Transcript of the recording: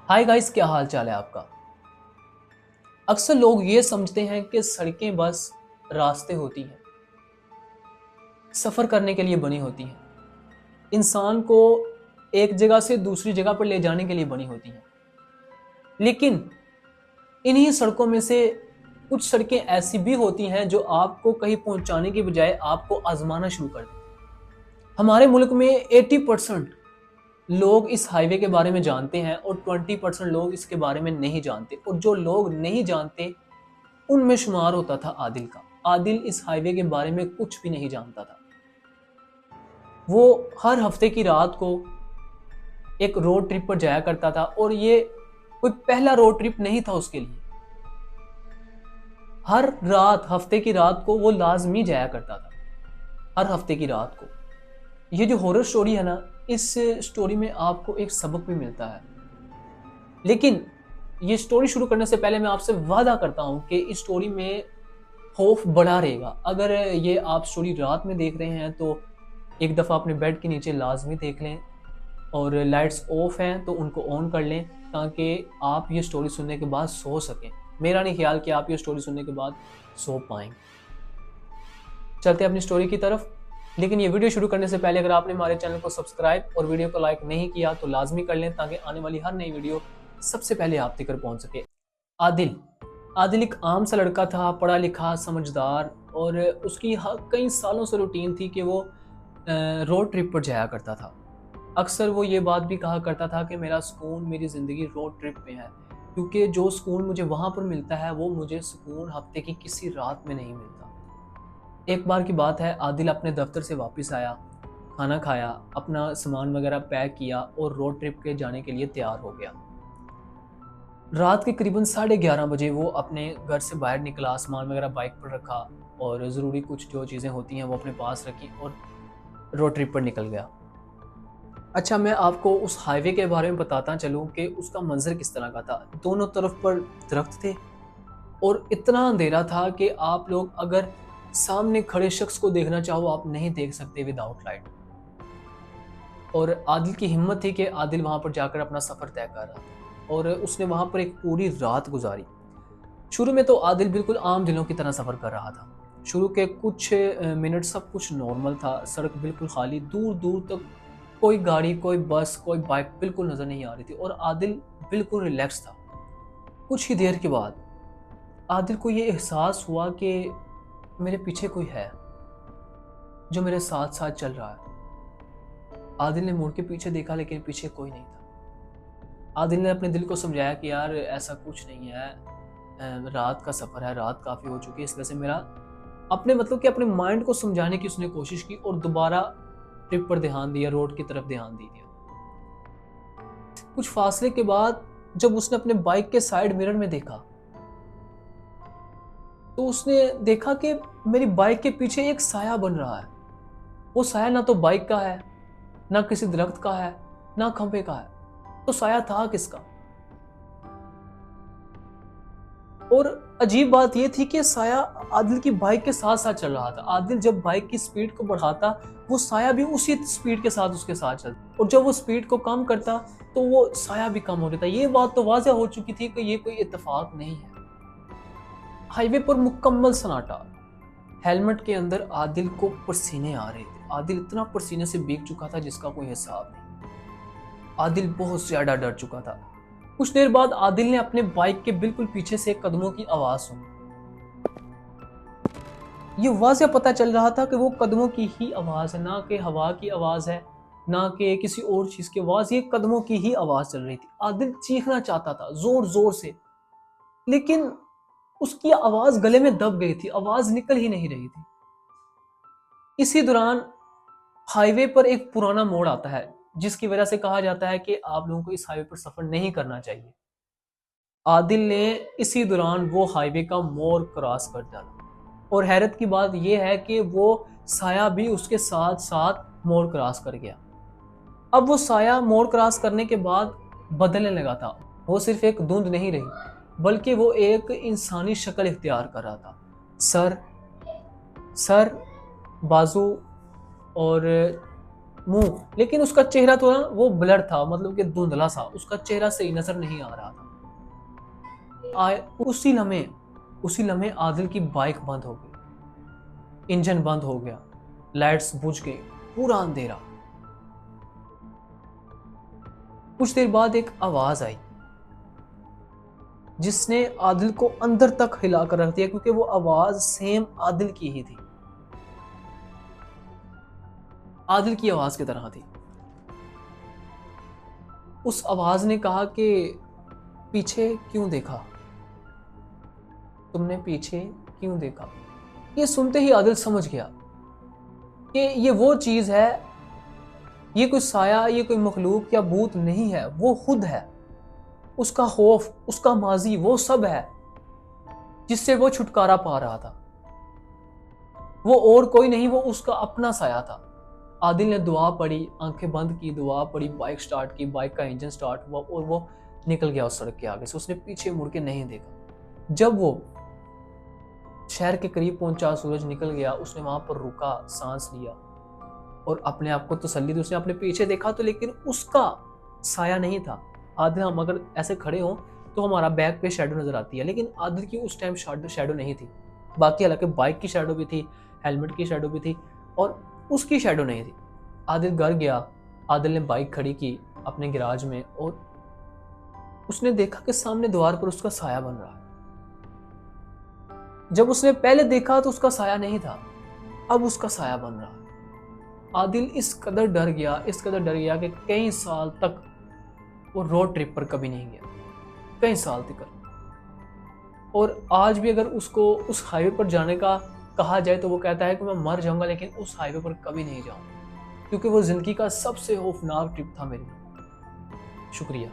Hi guys, क्या हाल चाल है आपका। अक्सर लोग ये समझते हैं कि सड़कें बस रास्ते होती हैं, सफ़र करने के लिए बनी होती हैं, इंसान को एक जगह से दूसरी जगह पर ले जाने के लिए बनी होती हैं। लेकिन इन्हीं सड़कों में से कुछ सड़कें ऐसी भी होती हैं जो आपको कहीं पहुंचाने की बजाय आपको आजमाना शुरू कर दें। हमारे मुल्क में 80% लोग इस हाईवे के बारे में जानते हैं और 20% लोग इसके बारे में नहीं जानते, और जो लोग नहीं जानते उनमें शुमार होता था आदिल का। आदिल इस हाईवे के बारे में कुछ भी नहीं जानता था। वो हर हफ्ते की रात को एक रोड ट्रिप पर जाया करता था, और ये कोई पहला रोड ट्रिप नहीं था उसके लिए। हर रात, हफ्ते की रात को वो लाजमी जाया करता था, हर हफ्ते की रात को। ये जो हॉरर स्टोरी है ना, इस स्टोरी में आपको एक सबक भी मिलता है। लेकिन ये स्टोरी शुरू करने से पहले मैं आपसे वादा करता हूं कि इस स्टोरी में खौफ बढ़ा रहेगा। अगर ये आप स्टोरी रात में देख रहे हैं तो एक दफ़ा अपने बेड के नीचे लाजमी देख लें, और लाइट्स ऑफ हैं तो उनको ऑन कर लें, ताकि आप ये स्टोरी सुनने के बाद सो सकें। मेरा नहीं ख्याल कि आप ये स्टोरी सुनने के बाद सो पाएंगे। चलते हैं अपनी स्टोरी की तरफ। लेकिन ये वीडियो शुरू करने से पहले अगर आपने हमारे चैनल को सब्सक्राइब और वीडियो को लाइक नहीं किया तो लाजमी कर लें, ताकि आने वाली हर नई वीडियो सबसे पहले आप तक पहुंच सके। आदिल आदिल एक आम सा लड़का था, पढ़ा लिखा, समझदार, और उसकी कई सालों से रूटीन थी कि वो रोड ट्रिप पर जाया करता था। अक्सर वो ये बात भी कहा करता था कि मेरा सुकून, मेरी ज़िंदगी रोड ट्रिप में है, क्योंकि जो सुकून मुझे वहाँ पर मिलता है वो मुझे सुकून हफ्ते की किसी रात में नहीं मिलता। एक बार की बात है, आदिल अपने दफ्तर से वापस आया, खाना खाया, अपना सामान वगैरह पैक किया और रोड ट्रिप के जाने के लिए तैयार हो गया। रात के करीबन 11:30 बजे वो अपने घर से बाहर निकला, सामान वगैरह बाइक पर रखा, और ज़रूरी कुछ जो चीज़ें होती हैं वो अपने पास रखी, और रोड ट्रिप पर निकल गया। अच्छा, मैं आपको उस हाईवे के बारे में बताता चलूँ कि उसका मंजर किस तरह का था। दोनों तरफ पर दरख्त थे, और इतना अंधेरा था कि आप लोग अगर सामने खड़े शख्स को देखना चाहो आप नहीं देख सकते विदाउट लाइट। और आदिल की हिम्मत थी कि आदिल वहाँ पर जाकर अपना सफ़र तय कर रहा था, और उसने वहाँ पर एक पूरी रात गुजारी। शुरू में तो आदिल बिल्कुल आम दिनों की तरह सफ़र कर रहा था। शुरू के कुछ मिनट सब कुछ नॉर्मल था, सड़क बिल्कुल खाली, दूर दूर तक कोई गाड़ी, कोई बस, कोई बाइक बिल्कुल नज़र नहीं आ रही थी, और आदिल बिल्कुल रिलैक्स था। कुछ ही देर के बाद आदिल को ये एहसास हुआ कि मेरे पीछे कोई है जो मेरे साथ साथ चल रहा है। आदिल ने मुड़ के पीछे देखा, लेकिन पीछे कोई नहीं था। आदिल ने अपने दिल को समझाया कि यार ऐसा कुछ नहीं है, रात का सफ़र है, रात काफ़ी हो चुकी है, इस वजह से मेरा अपने माइंड को समझाने की उसने कोशिश की, और दोबारा ट्रिप पर ध्यान दिया, रोड की तरफ ध्यान दे दिया। कुछ फासले के बाद जब उसने अपने बाइक के साइड मिरर में देखा, तो उसने देखा कि मेरी बाइक के पीछे एक साया बन रहा है। वो साया ना तो बाइक का है, ना किसी दरख्त का है, ना खंभे का है। तो साया था किसका? और अजीब बात यह थी कि साया आदिल की बाइक के साथ साथ चल रहा था। आदिल जब बाइक की स्पीड को बढ़ाता, वो साया भी उसी स्पीड के साथ उसके साथ चलता, और जब वो स्पीड को कम करता तो वो साया भी कम हो जाता। ये बात तो वाज़ेह हो चुकी थी कि ये कोई इत्तेफाक नहीं है। हाईवे पर मुकम्मल सन्नाटा। हेलमेट के अंदर आदिल को पसीने आ रहे थे। आदिल इतना पसीने से भीग चुका था जिसका कोई हिसाब नहीं। आदिल बहुत ज्यादा डर चुका था। कुछ देर बाद आदिल ने अपने बाइक के बिल्कुल पीछे से कदमों की आवाज सुनी। ये वाज़ेह पता चल रहा था कि वो कदमों की ही आवाज है, ना कि हवा की आवाज है, ना कि किसी और चीज की आवाज। ये कदमों की ही आवाज चल रही थी। आदिल चीखना चाहता था जोर जोर से, लेकिन उसकी आवाज गले में दब गई थी, आवाज निकल ही नहीं रही थी। इसी दौरान हाईवे पर एक पुराना मोड़ आता है, जिसकी वजह से कहा जाता है कि आप लोगों को इस हाईवे पर सफर नहीं करना चाहिए। आदिल ने इसी दौरान वो हाईवे का मोड़ क्रॉस कर डाला, और हैरत की बात यह है कि वो साया भी उसके साथ साथ मोड़ क्रॉस कर गया। अब वो साया मोड़ क्रॉस करने के बाद बदलने लगा था। वो सिर्फ एक धुंध नहीं रही, बल्कि वो एक इंसानी शक्ल इख्तियार कर रहा था। सर सर बाजू और मुंह, लेकिन उसका चेहरा तो ना वो ब्लर था, मतलब कि धुंधला सा, उसका चेहरा सही नजर नहीं आ रहा था। उसी लम्हे आदिल की बाइक बंद हो गई, इंजन बंद हो गया, लाइट्स बुझ गई, पूरा अंधेरा। कुछ देर बाद एक आवाज आई जिसने आदिल को अंदर तक हिला कर रख दिया, क्योंकि वो आवाज सेम आदिल की ही थी, आदिल की आवाज की तरह थी। उस आवाज ने कहा कि पीछे क्यों देखा, तुमने पीछे क्यों देखा। ये सुनते ही आदिल समझ गया कि ये वो चीज है, ये कोई साया, ये कोई मखलूक या भूत नहीं है, वो खुद है। उसका खौफ, उसका माजी, वो सब है जिससे वो छुटकारा पा रहा था। वो और कोई नहीं, वो उसका अपना साया था। आदिल ने दुआ पढ़ी, आंखें बंद की, दुआ पढ़ी, बाइक स्टार्ट की, बाइक का इंजन स्टार्ट हुआ और वो निकल गया उस सड़क के आगे से। उसने पीछे मुड़ के नहीं देखा। जब वो शहर के करीब पहुंचा, सूरज निकल गया, उसने वहां पर रुका, सांस लिया और अपने आप को तसल्ली दी। उसने अपने पीछे देखा तो लेकिन उसका साया नहीं था। आदिल, हम अगर ऐसे खड़े हों तो हमारा बैक पे शेडो नजर आती है, लेकिन आदिल की उस टाइम शेडो नहीं थी। बाकी हालांकि बाइक की शेडो भी थी, हेलमेट की शेडो भी थी और उसकी शेडो नहीं थी। आदिल घर गया, आदिल ने बाइक खड़ी की अपने गैराज में और उसने देखा कि सामने द्वार पर उसका साया बन रहा है। जब उसने पहले देखा तो उसका साया नहीं था, अब उसका साया बन रहा है। आदिल इस कदर डर गया, इस कदर डर गया कि कई साल तक वो रोड ट्रिप पर कभी नहीं गया, कई साल तक। और आज भी अगर उसको उस हाईवे पर जाने का कहा जाए तो वो कहता है कि मैं मर जाऊंगा लेकिन उस हाईवे पर कभी नहीं जाऊंगा, क्योंकि वो जिंदगी का सबसे खौफनाक ट्रिप था मेरे लिए। शुक्रिया।